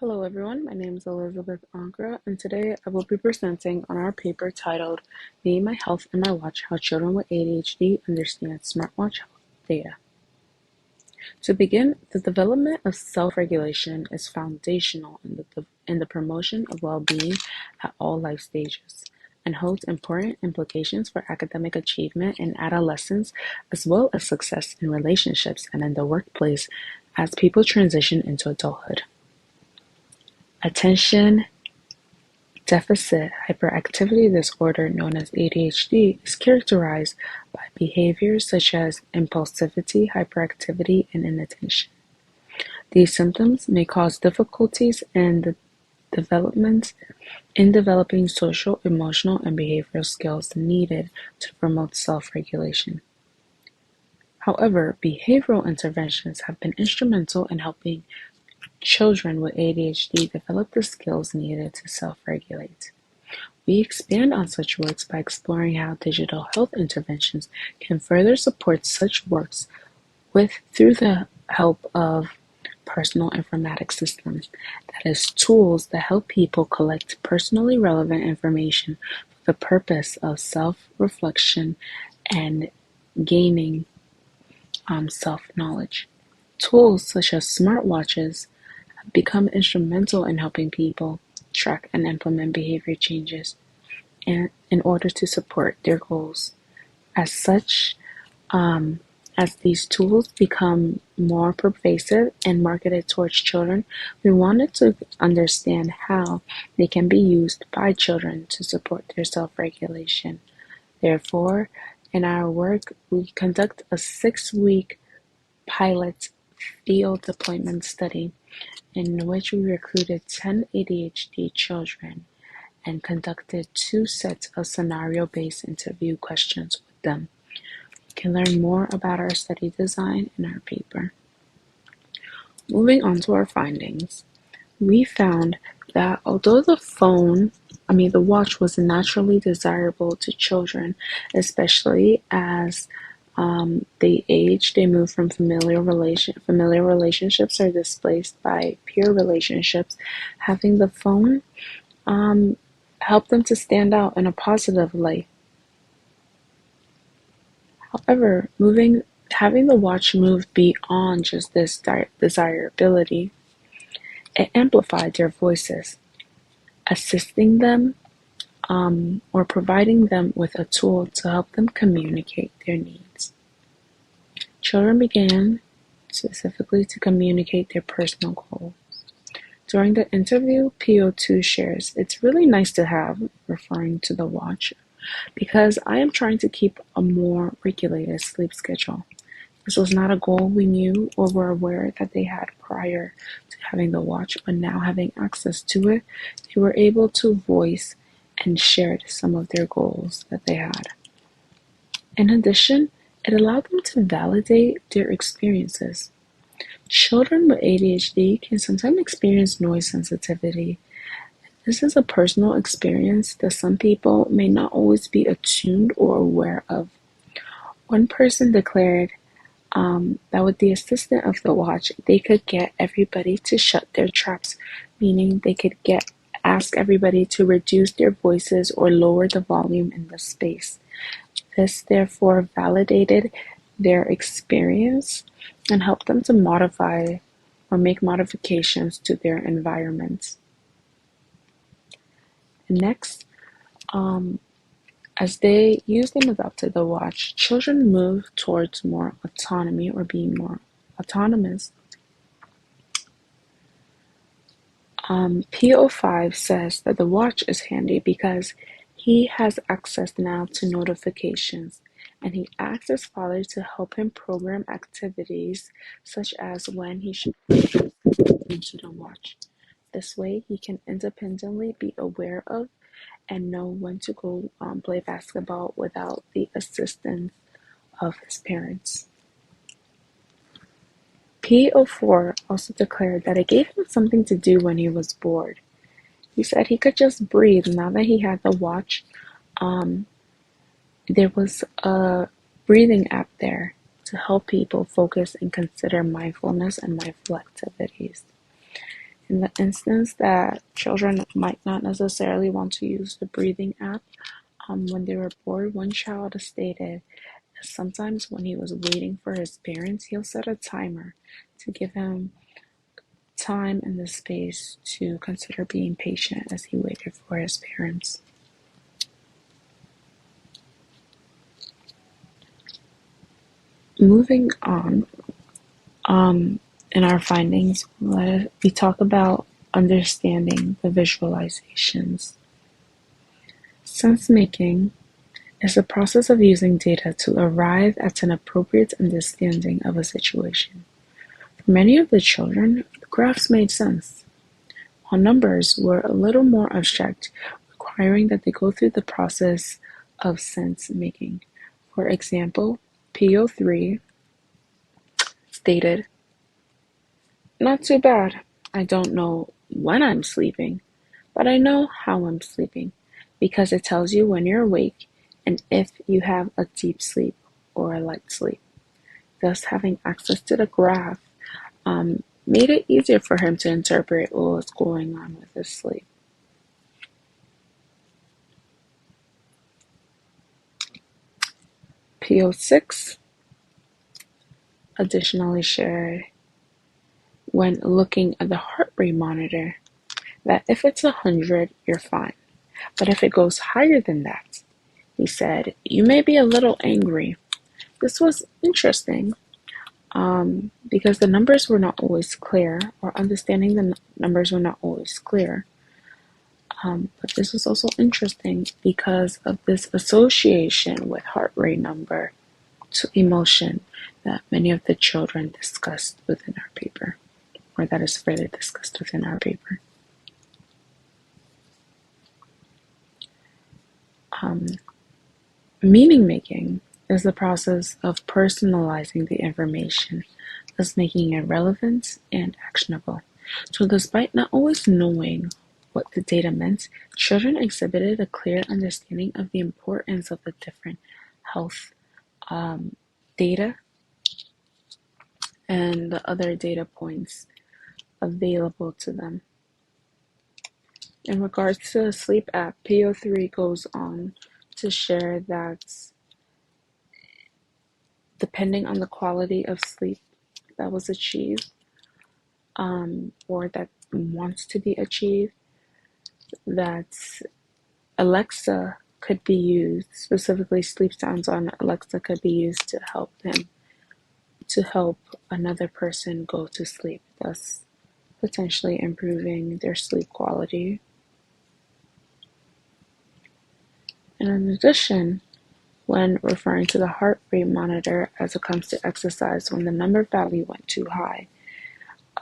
Hello everyone, my name is Elizabeth Ankrah, and today I will be presenting on our paper titled Me, My Health, and My Watch, How Children with ADHD Understand Smartwatch Health Data. To begin, the development of self-regulation is foundational in the promotion of well-being at all life stages and holds important implications for academic achievement in adolescence as well as success in relationships and in the workplace as people transition into adulthood. Attention deficit hyperactivity disorder, known as ADHD, is characterized by behaviors such as impulsivity, hyperactivity, and inattention. These symptoms may cause difficulties in the developing social, emotional, and behavioral skills needed to promote self-regulation. However, behavioral interventions have been instrumental in helping children with ADHD develop the skills needed to self-regulate. We expand on such works by exploring how digital health interventions can further support such works through the help of personal informatics systems, that is, tools that help people collect personally relevant information for the purpose of self-reflection and gaining self-knowledge. Tools such as smartwatches have become instrumental in helping people track and implement behavior changes in order to support their goals. As such, as these tools become more pervasive and marketed towards children, we wanted to understand how they can be used by children to support their self-regulation. Therefore, in our work, we conduct a 6-week pilot field deployment study in which we recruited 10 ADHD children and conducted 2 sets of scenario-based interview questions with them. You can learn more about our study design in our paper. Moving on to our findings, we found that although the watch was naturally desirable to children, especially as they age, they move from familiar relationships are displaced by peer relationships. Having the phone helped them to stand out in a positive light. However, having the watch move beyond just this desirability, it amplified their voices, assisting them or providing them with a tool to help them communicate their needs. Children began specifically to communicate their personal goals. During the interview, PO2 shares, "It's really nice to have," referring to the watch, "because I am trying to keep a more regulated sleep schedule. This was not a goal we knew or were aware that they had prior to having the watch, but now having access to it, they were able to voice and shared some of their goals that they had. In addition, it allowed them to validate their experiences. Children with ADHD can sometimes experience noise sensitivity. This is a personal experience that some people may not always be attuned or aware of. One person declared that with the assistance of the watch, they could get everybody to shut their traps, meaning they could ask everybody to reduce their voices or lower the volume in the space. This therefore validated their experience and helped them to modify or make modifications to their environments. Next, as they used and adopted the watch, children move towards more autonomy or being more autonomous. PO5 says that the watch is handy because he has access now to notifications, and he asks his father to help him program activities such as when he should into the watch. This way, he can independently be aware of and know when to go play basketball without the assistance of his parents. PO4 also declared that it gave him something to do when he was bored. He said he could just breathe now that he had the watch. There was a breathing app there to help people focus and consider mindfulness and mindful activities. In the instance that children might not necessarily want to use the breathing app, when they were bored, one child stated that sometimes when he was waiting for his parents, he'll set a timer to give him time and the space to consider being patient as he waited for his parents. Moving on, in our findings, we talk about understanding the visualizations. Sense making is the process of using data to arrive at an appropriate understanding of a situation. For many of the children, the graphs made sense, while numbers were a little more abstract, requiring that they go through the process of sense making. For example, PO3 stated, "Not too bad. I don't know when I'm sleeping, but I know how I'm sleeping, because it tells you when you're awake and if you have a deep sleep or a light sleep." Thus, having access to the graph made it easier for him to interpret what was going on with his sleep. PO6 additionally shared, when looking at the heart rate monitor, that if it's 100, you're fine. But if it goes higher than that, he said, you may be a little angry. This was interesting because the numbers were not always clear, or understanding the numbers were not always clear. But this was also interesting because of this association with heart rate number to emotion that many of the children discussed within our paper, or that is further discussed within our paper. Meaning making is the process of personalizing the information, thus making it relevant and actionable. So despite not always knowing what the data meant, children exhibited a clear understanding of the importance of the different health data and the other data points available to them. In regards to the sleep app, PO3 goes on to share that depending on the quality of sleep that was achieved, or that wants to be achieved, that Alexa could be used, specifically sleep sounds on Alexa could be used to help another person go to sleep, thus potentially improving their sleep quality. And in addition, when referring to the heart rate monitor as it comes to exercise, when the number value went too high,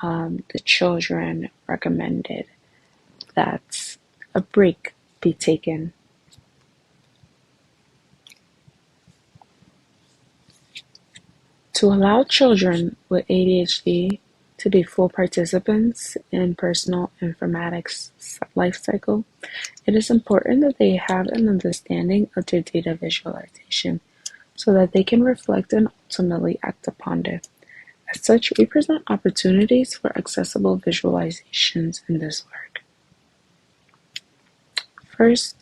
the children recommended that a break be taken. To allow children with ADHD to be full participants in personal informatics life cycle, it is important that they have an understanding of their data visualization so that they can reflect and ultimately act upon it. As such, we present opportunities for accessible visualizations in this work. First,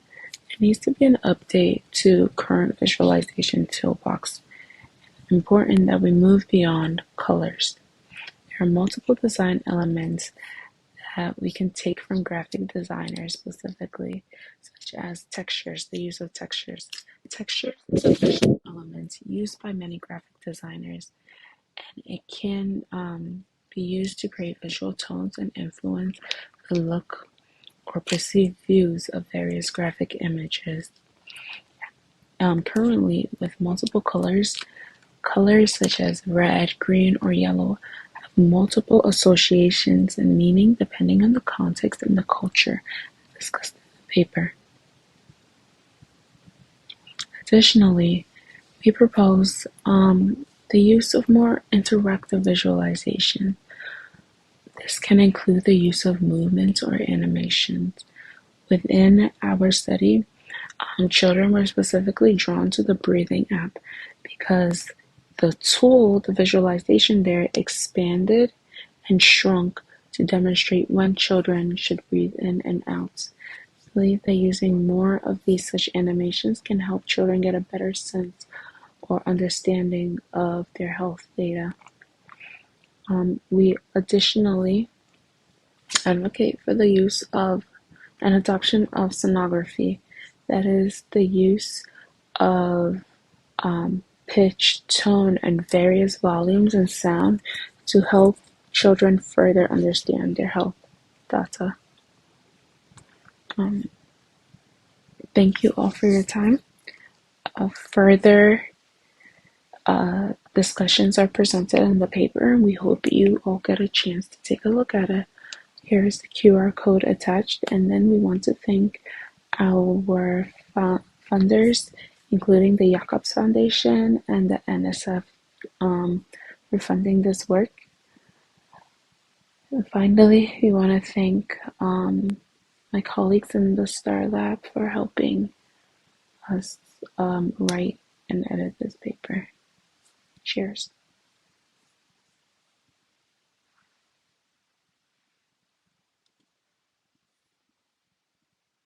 it needs to be an update to current visualization toolbox. It's important that we move beyond colors. There are multiple design elements that we can take from graphic designers specifically, such as textures, the use of textures. Texture is a visual element used by many graphic designers, and it can be used to create visual tones and influence the look or perceived views of various graphic images. Currently, with multiple colors such as red, green, or yellow have multiple associations and meaning depending on the context and the culture discussed in the paper. Additionally, we propose the use of more interactive visualization. This can include the use of movements or animations. Within our study, children were specifically drawn to the breathing app because the tool, the visualization there, expanded and shrunk to demonstrate when children should breathe in and out. I believe that using more of these such animations can help children get a better sense or understanding of their health data. We additionally advocate for the use of an adoption of sonography, that is the use of pitch, tone, and various volumes and sound to help children further understand their health data. Thank you all for your time. Further discussions are presented in the paper, and we hope you all get a chance to take a look at it. Here's the QR code attached, and then we want to thank our funders, including the Jacobs Foundation and the NSF, for funding this work. And finally, we want to thank my colleagues in the STAR Lab for helping us write and edit this paper. Cheers.